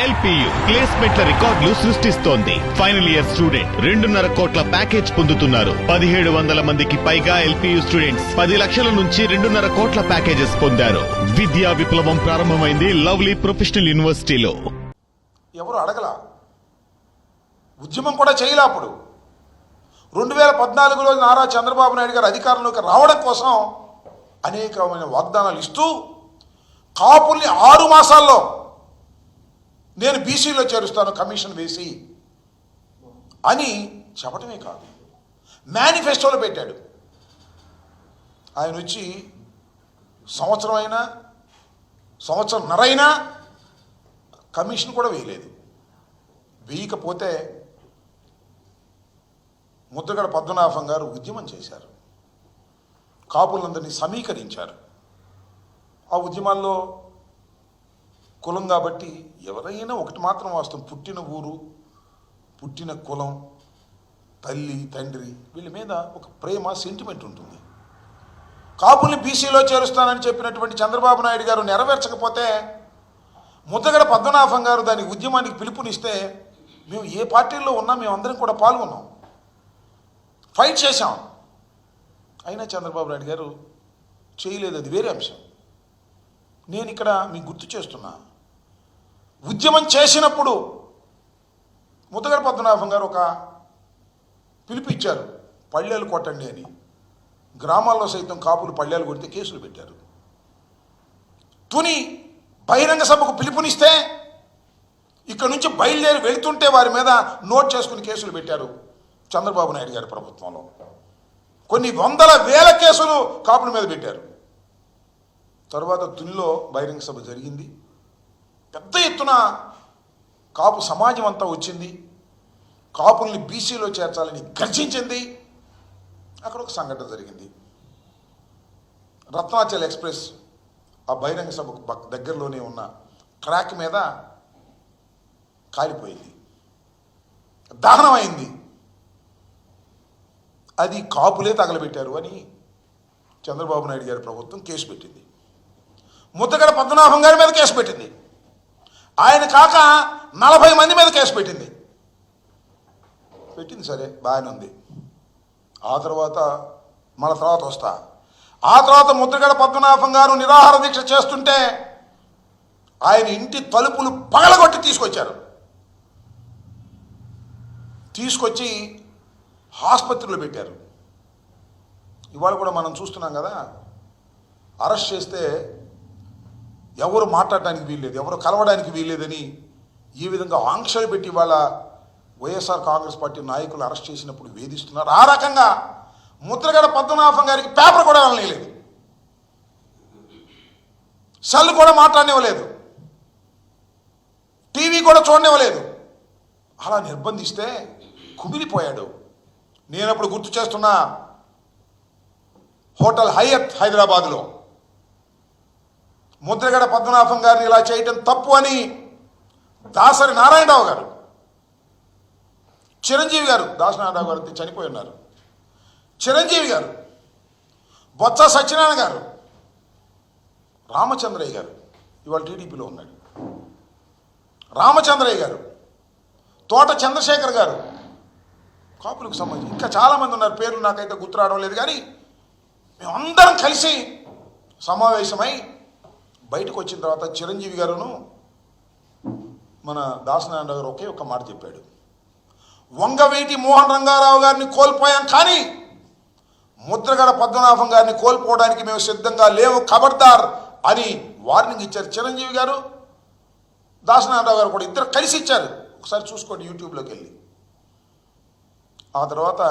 LPU ప్లేస్మెంట్ల రికార్డులు సృష్టిస్తోంది. Final year student 2.5 కోట్ల ప్యాకేజ్ పొందుతున్నారు. 1700 మందికి పైగా ఎల్పియు స్టూడెంట్స్ 10 లక్షల నుంచి 2.5 కోట్ల ప్యాకేజెస్ పొందారు. విద్యా విప్లవం ప్రారంభమైంది లవ్లీ ప్రొఫెషనల్ యూనివర్సిటీలో. ఎవరు అడగల, ఉద్యమం కూడా చేయలే. అప్పుడు 2014లో నారా చంద్రబాబు నాయుడు గారు అధికారంలోకి రావడం కోసం అనేకమైన వాగ్దానాలు ఇస్తూ కాపుల్ని 6 మాసాల్లో నేను బీసీలో చేరుస్తాను కమిషన్ వేసి అని చెప్పడమే కాదు, మేనిఫెస్టోలో పెట్టాడు. ఆయన వచ్చి సంవత్సరంన్నరైనా కమిషన్ కూడా వేయలేదు. వేయకపోతే ముద్రగడ పద్మనాభం గారు ఉద్యమం చేశారు, కాపులందరినీ సమీకరించారు. ఆ ఉద్యమాల్లో కులం కాబట్టి ఎవరైనా ఒకటి మాత్రం వాస్తవం, పుట్టిన ఊరు, పుట్టిన కులం, తల్లి తండ్రి వీళ్ళ మీద ఒక ప్రేమ సెంటిమెంట్ ఉంటుంది. కాపుల్ని బీసీలో చేరుస్తానని చెప్పినటువంటి చంద్రబాబు నాయుడు గారు నెరవేర్చకపోతే ముద్రగడ పద్మనాభం గారు దాని ఉద్యమానికి పిలుపునిస్తే మేము ఏ పార్టీల్లో ఉన్నా మేమందరం కూడా పాల్గొన్నాం, ఫైట్ చేశాం. అయినా చంద్రబాబు నాయుడు గారు చేయలేదు, అది వేరే అంశం. నేను ఇక్కడ మీకు గుర్తు చేస్తున్నా, ఉద్యమం చేసినప్పుడు ముద్రగడ పద్మనాభం గారు ఒక పిలుపు ఇచ్చారు, పళ్ళేలు కొట్టండి అని. గ్రామాల్లో సైతం కాపులు పళ్ళేలు కొడితే కేసులు పెట్టారు. తుని బహిరంగ సభకు పిలుపునిస్తే ఇక్కడ నుంచి బయలుదేరి వెళుతుంటే వారి మీద నోట్ చేసుకుని కేసులు పెట్టారు చంద్రబాబు నాయుడు గారి ప్రభుత్వంలో. కొన్ని వందల వేల కేసులు కాపుల మీద పెట్టారు. తర్వాత తునిలో బహిరంగ సభ జరిగింది, పెద్ద ఎత్తున కాపు సమాజం అంతా వచ్చింది, కాపుల్ని బీసీలో చేర్చాలని గర్జించింది. అక్కడ ఒక సంఘటన జరిగింది, రత్నాచల్ ఎక్స్ప్రెస్ ఆ బహిరంగ సభకు దగ్గరలోనే ఉన్న ట్రాక్ మీద కాలిపోయింది, దహనం అయింది. అది కాపులే తగలబెట్టారు అని చంద్రబాబు నాయుడు గారి ప్రభుత్వం కేసు పెట్టింది. ముద్రగడ పద్మనాభం గారి మీద కేసు పెట్టింది. ఆయన కాక 40 మంది మీద కేసు పెట్టింది. సరే బాగానే ఉంది. ఆ తర్వాత వస్తా. ఆ తర్వాత ముద్రగడ పద్మనాభం గారు నిరాహార దీక్ష చేస్తుంటే ఆయన ఇంటి తలుపులు పగలగొట్టి తీసుకొచ్చి ఆసుపత్రిలో పెట్టారు. ఇవాళ కూడా మనం చూస్తున్నాం కదా, అరెస్ట్ చేస్తే ఎవరు మాట్లాడడానికి వీల్లేదు, ఎవరు కలవడానికి వీల్లేదని ఈ విధంగా ఆంక్షలు పెట్టి వాళ్ళ వైఎస్ఆర్ కాంగ్రెస్ పార్టీ నాయకులు అరెస్ట్ చేసినప్పుడు వేధిస్తున్నారు. ఆ రకంగా ముద్రగడ పద్మనాభం గారికి పేపర్ కూడా వెళ్ళలేదు, సెల్ కూడా మాట్లాడనివ్వలేదు, టీవీ కూడా చూడనివ్వలేదు. అలా నిర్బంధిస్తే కుమిలిపోయాడు. నేనప్పుడు గుర్తు చేస్తున్నా, హోటల్ హయత్ హైదరాబాద్లో ముద్రగడ పద్మనాభం గారిని ఇలా చేయటం తప్పు అని దాసరి నారాయణరావు గారు, చిరంజీవి గారు, దాసనారాయణరావు గారు చనిపోయి ఉన్నారు, చిరంజీవి గారు, బొత్స సత్యనారాయణ గారు, రామచంద్రయ్య గారు ఇవాళ టీడీపీలో ఉన్నాడు, రామచంద్రయ్య గారు, తోట చంద్రశేఖర్ గారు, కాపులకు సంబంధించి ఇంకా చాలామంది ఉన్నారు, పేర్లు నాకైతే గుర్తు రావడం లేదు. కానీ మేమందరం కలిసి సమావేశమై బయటకు వచ్చిన తర్వాత చిరంజీవి గారును మన దాసనారాయణ గారు ఒకే ఒక్క మాట చెప్పాడు, వంగవీటి మోహన్ రంగారావు గారిని కోల్పోయాం, కానీ ముద్రగడ పద్మనాభం గారిని కోల్పోవడానికి మేము సిద్ధంగా లేవు, ఖబర్దార్ అని వార్నింగ్ ఇచ్చారు. చిరంజీవి గారు, దాసనారాయణరావు గారు కూడా ఇద్దరు కలిసి ఇచ్చారు. ఒకసారి చూసుకోండి యూట్యూబ్లోకి వెళ్ళి. ఆ తర్వాత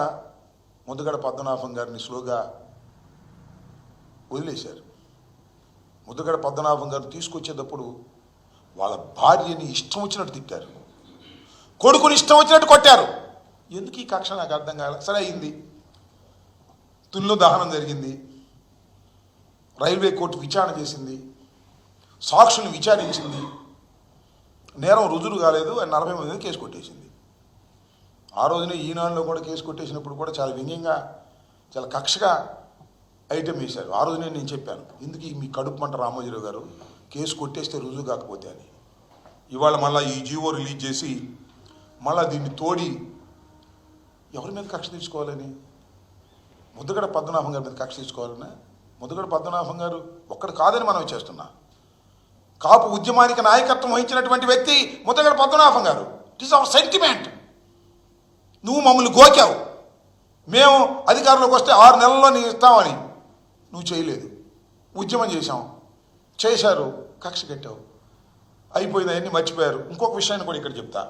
ముద్రగడ పద్మనాభం గారిని స్లోగా వదిలేశారు. ముద్రగడ పద్మనాభం గారు తీసుకొచ్చేటప్పుడు వాళ్ళ భార్యని ఇష్టం వచ్చినట్టు తిట్టారు, కొడుకుని ఇష్టం వచ్చినట్టు కొట్టారు. ఎందుకు ఈ కక్ష నాకు అర్థం కాలే. సరే అయింది, తుల్లో దహనం జరిగింది, రైల్వే కోర్టు విచారణ చేసింది, సాక్షులను విచారించింది, నేరం రుజువు కాలేదు అని 40 మంది కేసు కొట్టేసింది. ఆ రోజునే ఈనాడులో కూడా కేసు కొట్టేసినప్పుడు కూడా చాలా వ్యంగ్యంగా, చాలా కక్షగా ఐటెం వేశారు. ఆ రోజునే నేను చెప్పాను, ఎందుకు మీ కడుపు మంట రామోజీరావు గారు కేసు కొట్టేస్తే రుజువు కాకపోతే అని. ఇవాళ మళ్ళీ ఈ జీవో రిలీజ్ చేసి మళ్ళీ దీన్ని తోడి ఎవరి మీద కక్ష తీసుకోవాలని, ముద్రగడ పద్మనాభం గారి మీద కక్ష తీసుకోవాలని. ముద్రగడ పద్మనాభం గారు ఒక్కడు కాదని మనం చేస్తున్నా. కాపు ఉద్యమానికి నాయకత్వం వహించినటువంటి వ్యక్తి ముద్రగడ పద్మనాభం గారు. It is our sentiment. నువ్వు మమ్మల్ని గోకావు, మేము అధికారంలోకి వస్తే 6 నెలల్లో నీ ఇస్తామని నువ్వు చేయలేదు. ఉద్యమం చేశారు, కక్ష కట్టావు, అయిపోయింది, అవన్నీ మర్చిపోయారు. ఇంకొక విషయాన్ని కూడా ఇక్కడ చెప్తా.